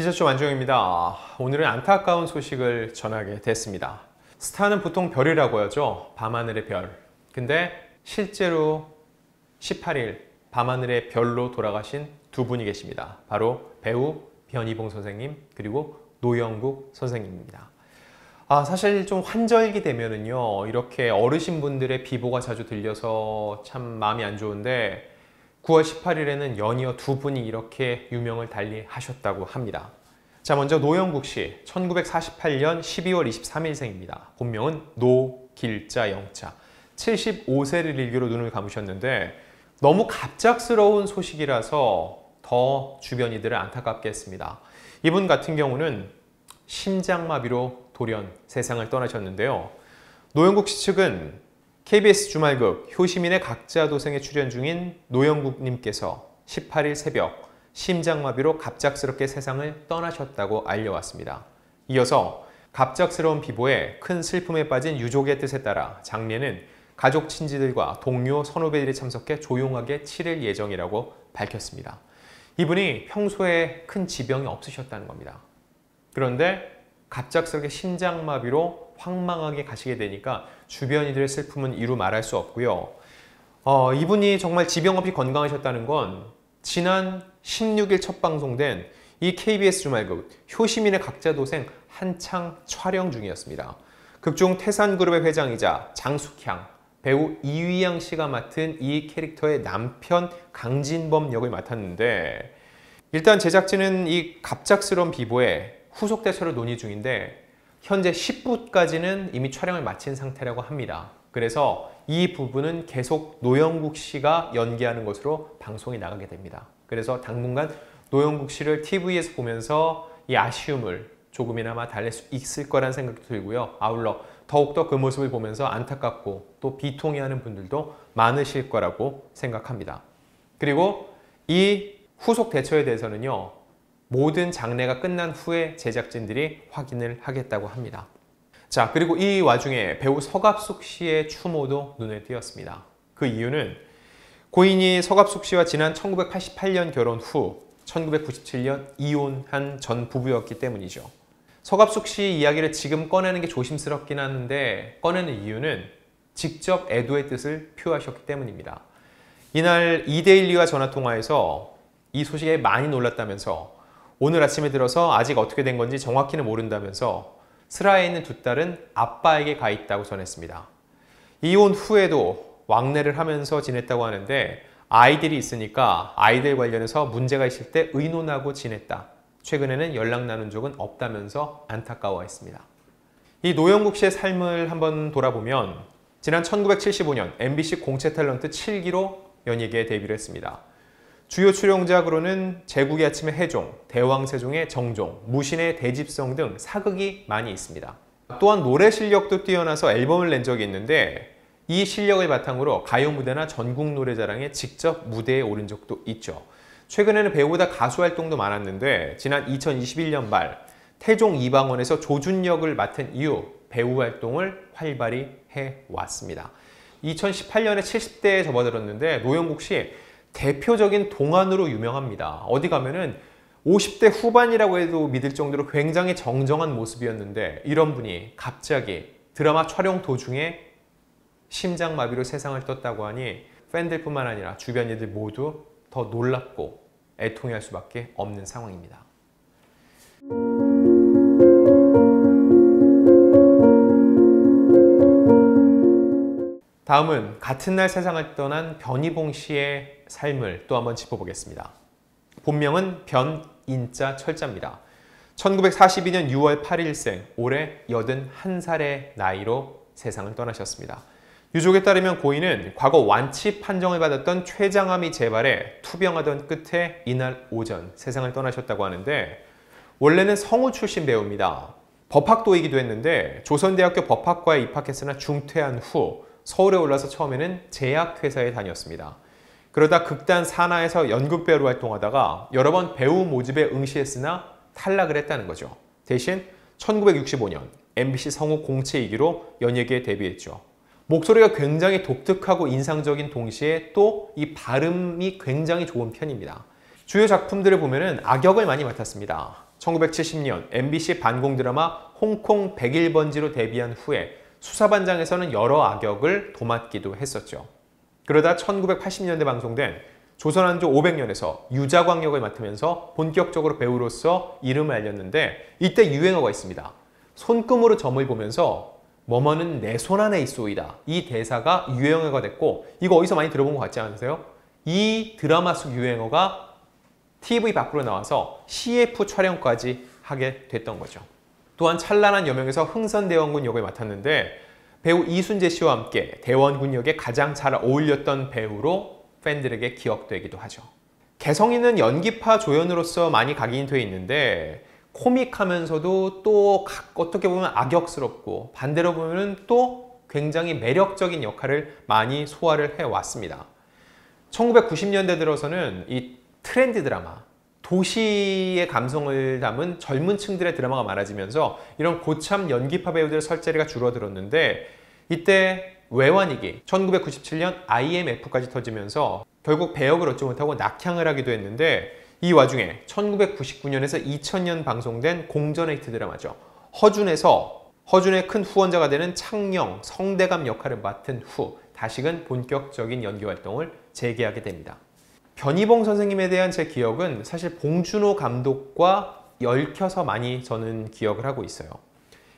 티셔츠 완종입니다. 오늘은 안타까운 소식을 전하게 됐습니다. 스타는 보통 별이라고 하죠. 밤하늘의 별. 근데 실제로 18일 밤하늘의 별로 돌아가신 두 분이 계십니다. 바로 배우 변희봉 선생님 그리고 노영국 선생님입니다. 사실 좀 환절기 되면은요, 이렇게 어르신분들의 비보가 자주 들려서 참 마음이 안 좋은데 9월 18일에는 연이어 두 분이 이렇게 유명을 달리하셨다고 합니다. 자, 먼저 노영국 씨, 1948년 12월 23일생입니다. 본명은 노길자 영자, 75세를 일기로 눈을 감으셨는데 너무 갑작스러운 소식이라서 더 주변이들을 안타깝게 했습니다. 이분 같은 경우는 심장마비로 돌연 세상을 떠나셨는데요. 노영국 씨 측은 KBS 주말극 효시민의 각자도생에 출연 중인 노영국님께서 18일 새벽 심장마비로 갑작스럽게 세상을 떠나셨다고 알려왔습니다. 이어서 갑작스러운 비보에 큰 슬픔에 빠진 유족의 뜻에 따라 장례는 가족 친지들과 동료 선후배들이 참석해 조용하게 치를 예정이라고 밝혔습니다. 이분이 평소에 큰 지병이 없으셨다는 겁니다. 그런데 갑작스럽게 심장마비로 황망하게 가시게 되니까 주변이들의 슬픔은 이루 말할 수 없고요. 이분이 정말 지병 없이 건강하셨다는 건 지난 16일 첫 방송된 이 KBS 주말극 효시민의 각자도생 한창 촬영 중이었습니다. 극중 태산그룹의 회장이자 장숙향, 배우 이휘양 씨가 맡은 이 캐릭터의 남편 강진범 역을 맡았는데, 일단 제작진은 이 갑작스러운 비보에 후속 대처를 논의 중인데 현재 10부까지는 이미 촬영을 마친 상태라고 합니다. 그래서 이 부분은 계속 노영국 씨가 연기하는 것으로 방송이 나가게 됩니다. 그래서 당분간 노영국 씨를 TV에서 보면서 이 아쉬움을 조금이나마 달랠 수 있을 거란 생각도 들고요. 아울러 더욱더 그 모습을 보면서 안타깝고 또 비통해하는 분들도 많으실 거라고 생각합니다. 그리고 이 후속 대처에 대해서는요, 모든 장례가 끝난 후에 제작진들이 확인을 하겠다고 합니다. 자, 그리고 이 와중에 배우 서갑숙 씨의 추모도 눈에 띄었습니다. 그 이유는 고인이 서갑숙 씨와 지난 1988년 결혼 후 1997년 이혼한 전 부부였기 때문이죠. 서갑숙 씨 이야기를 지금 꺼내는 게 조심스럽긴 하는데 꺼내는 이유는 직접 애도의 뜻을 표하셨기 때문입니다. 이날 이데일리와 전화통화에서 이 소식에 많이 놀랐다면서 오늘 아침에 들어서 아직 어떻게 된 건지 정확히는 모른다면서 슬하에 있는 두 딸은 아빠에게 가 있다고 전했습니다. 이혼 후에도 왕래를 하면서 지냈다고 하는데 아이들이 있으니까 아이들 관련해서 문제가 있을 때 의논하고 지냈다. 최근에는 연락 나눈 적은 없다면서 안타까워했습니다. 이 노영국 씨의 삶을 한번 돌아보면 지난 1975년 MBC 공채 탤런트 7기로 연예계에 데뷔를 했습니다. 주요 출연작으로는 제국의 아침의 해종, 대왕세종의 정종, 무신의 대집성 등 사극이 많이 있습니다. 또한 노래 실력도 뛰어나서 앨범을 낸 적이 있는데 이 실력을 바탕으로 가요 무대나 전국 노래자랑에 직접 무대에 오른 적도 있죠. 최근에는 배우보다 가수 활동도 많았는데 지난 2021년 말 태종 이방원에서 조준 역을 맡은 이후 배우 활동을 활발히 해왔습니다. 2018년에 70대에 접어들었는데 노영국 씨 대표적인 동안으로 유명합니다. 어디 가면은 50대 후반이라고 해도 믿을 정도로 굉장히 정정한 모습이었는데 이런 분이 갑자기 드라마 촬영 도중에 심장마비로 세상을 떴다고 하니 팬들뿐만 아니라 주변 이들 모두 더 놀랍고 애통해할 수밖에 없는 상황입니다. 다음은 같은 날 세상을 떠난 변희봉 씨의 삶을 또 한번 짚어보겠습니다. 본명은 변인자 철자입니다. 1942년 6월 8일생, 올해 81살의 나이로 세상을 떠나셨습니다. 유족에 따르면 고인은 과거 완치 판정을 받았던 췌장암이 재발해 투병하던 끝에 이날 오전 세상을 떠나셨다고 하는데 원래는 성우 출신 배우입니다. 법학도이기도 했는데 조선대학교 법학과에 입학했으나 중퇴한 후 서울에 올라서 처음에는 제약회사에 다녔습니다. 그러다 극단 산하에서 연극배우로 활동하다가 여러 번 배우 모집에 응시했으나 탈락을 했다는 거죠. 대신 1965년 MBC 성우 공채 2기로 연예계에 데뷔했죠. 목소리가 굉장히 독특하고 인상적인 동시에 또 이 발음이 굉장히 좋은 편입니다. 주요 작품들을 보면은 악역을 많이 맡았습니다. 1970년 MBC 반공 드라마 홍콩 101번지로 데뷔한 후에 수사반장에서는 여러 악역을 도맡기도 했었죠. 그러다 1980년대 방송된 조선왕조 500년에서 유자광 역을 맡으면서 본격적으로 배우로서 이름을 알렸는데 이때 유행어가 있습니다. 손금으로 점을 보면서 뭐뭐는 내 손 안에 있소이다. 이 대사가 유행어가 됐고 이거 어디서 많이 들어본 것 같지 않으세요? 이 드라마 속 유행어가 TV 밖으로 나와서 CF 촬영까지 하게 됐던 거죠. 또한 찬란한 여명에서 흥선대원군 역을 맡았는데 배우 이순재 씨와 함께 대원군 역에 가장 잘 어울렸던 배우로 팬들에게 기억되기도 하죠. 개성 있는 연기파 조연으로서 많이 각인되어 있는데 코믹하면서도 또 어떻게 보면 악역스럽고 반대로 보면 또 굉장히 매력적인 역할을 많이 소화를 해왔습니다. 1990년대 들어서는 이 트렌드 드라마, 도시의 감성을 담은 젊은 층들의 드라마가 많아지면서 이런 고참 연기파 배우들의 설 자리가 줄어들었는데 이때 외환위기, 1997년 IMF까지 터지면서 결국 배역을 얻지 못하고 낙향을 하기도 했는데 이 와중에 1999년에서 2000년 방송된 공전의 히트 드라마죠. 허준에서 허준의 큰 후원자가 되는 창녕, 성대감 역할을 맡은 후 다시금 본격적인 연기 활동을 재개하게 됩니다. 변희봉 선생님에 대한 제 기억은 사실 봉준호 감독과 얽혀서 많이 저는 기억을 하고 있어요.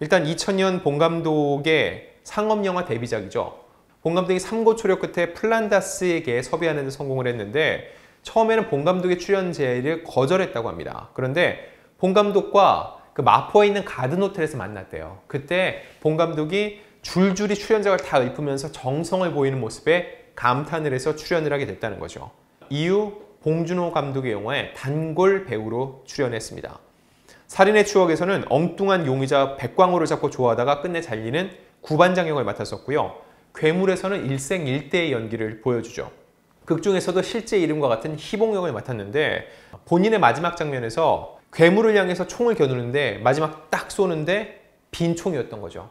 일단 2000년 봉 감독의 상업영화 데뷔작이죠. 봉 감독이 삼고초려 끝에 플란다스에게 섭외하는 데 성공을 했는데 처음에는 봉 감독의 출연 제의를 거절했다고 합니다. 그런데 봉 감독과 그 마포에 있는 가든 호텔에서 만났대요. 그때 봉 감독이 줄줄이 출연작을 다 읊으면서 정성을 보이는 모습에 감탄을 해서 출연을 하게 됐다는 거죠. 이후 봉준호 감독의 영화에 단골 배우로 출연했습니다. 살인의 추억에서는 엉뚱한 용의자 백광호를 잡고 좋아하다가 끝내 잘리는 구반장 역을 맡았었고요. 괴물에서는 일생일대의 연기를 보여주죠. 극 중에서도 실제 이름과 같은 희봉 역을 맡았는데 본인의 마지막 장면에서 괴물을 향해서 총을 겨누는데 마지막 딱 쏘는데 빈 총이었던 거죠.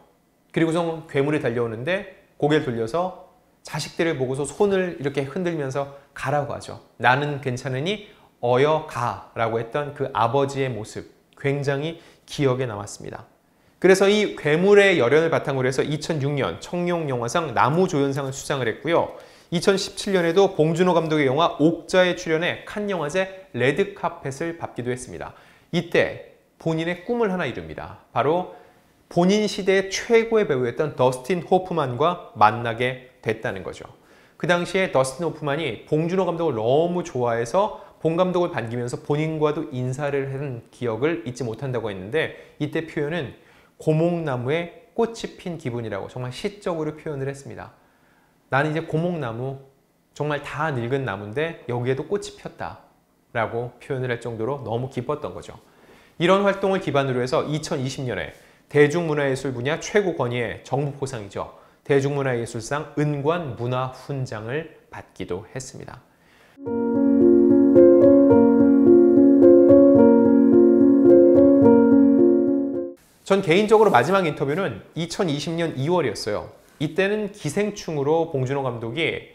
그리고서 괴물이 달려오는데 고개를 돌려서 자식들을 보고서 손을 이렇게 흔들면서 가라고 하죠. 나는 괜찮으니 어여 가 라고 했던 그 아버지의 모습 굉장히 기억에 남았습니다. 그래서 이 괴물의 열연을 바탕으로 해서 2006년 청룡영화상 나무조연상을 수상을 했고요. 2017년에도 봉준호 감독의 영화 옥자에 출연해 칸 영화제 레드카펫을 밟기도 했습니다. 이때 본인의 꿈을 하나 이룹니다. 바로 본인 시대의 최고의 배우였던 더스틴 호프만과 만나게 됐다는 거죠. 그 당시에 더스틴 호프만이 봉준호 감독을 너무 좋아해서 봉 감독을 반기면서 본인과도 인사를 한 기억을 잊지 못한다고 했는데 이때 표현은 고목나무에 꽃이 핀 기분이라고 정말 시적으로 표현을 했습니다. 나는 이제 고목나무, 정말 다 늙은 나무인데 여기에도 꽃이 폈다 라고 표현을 할 정도로 너무 기뻤던 거죠. 이런 활동을 기반으로 해서 2020년에 대중문화예술 분야 최고 권위의 정부포상이죠. 대중문화예술상 은관문화훈장을 받기도 했습니다. 전 개인적으로 마지막 인터뷰는 2020년 2월이었어요. 이때는 기생충으로 봉준호 감독이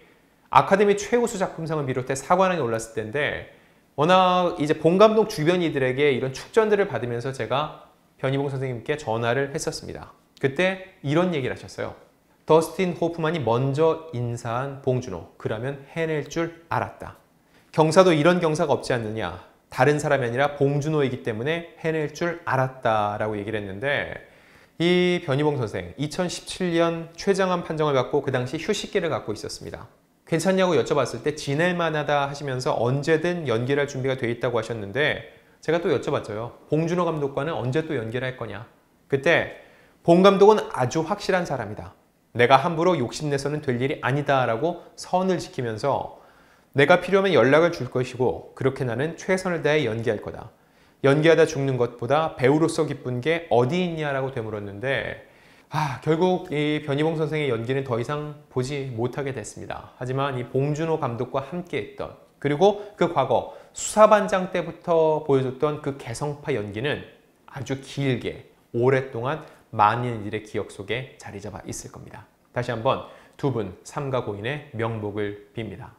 아카데미 최우수 작품상을 비롯해 사관왕에 올랐을 때인데 워낙 이제 봉 감독 주변이들에게 이런 축전들을 받으면서 제가 변희봉 선생님께 전화를 했었습니다. 그때 이런 얘기를 하셨어요. 더스틴 호프만이 먼저 인사한 봉준호, 그러면 해낼 줄 알았다. 경사도 이런 경사가 없지 않느냐. 다른 사람이 아니라 봉준호이기 때문에 해낼 줄 알았다라고 얘기를 했는데 이 변희봉 선생 2017년 최장암 판정을 받고 그 당시 휴식기를 갖고 있었습니다. 괜찮냐고 여쭤봤을 때 지낼 만하다 하시면서 언제든 연기를 할 준비가 돼 있다고 하셨는데 제가 또 여쭤봤죠. 봉준호 감독과는 언제 또 연기를 할 거냐. 그때 봉 감독은 아주 확실한 사람이다. 내가 함부로 욕심내서는 될 일이 아니다 라고 선을 지키면서 내가 필요하면 연락을 줄 것이고 그렇게 나는 최선을 다해 연기할 거다. 연기하다 죽는 것보다 배우로서 기쁜 게 어디 있냐라고 되물었는데 결국 이 변희봉 선생의 연기는 더 이상 보지 못하게 됐습니다. 하지만 이 봉준호 감독과 함께했던 그리고 그 과거 수사반장 때부터 보여줬던 그 개성파 연기는 아주 길게 오랫동안 많은 이들의 기억 속에 자리 잡아 있을 겁니다. 다시 한번 두 분 삼가 고인의 명복을 빕니다.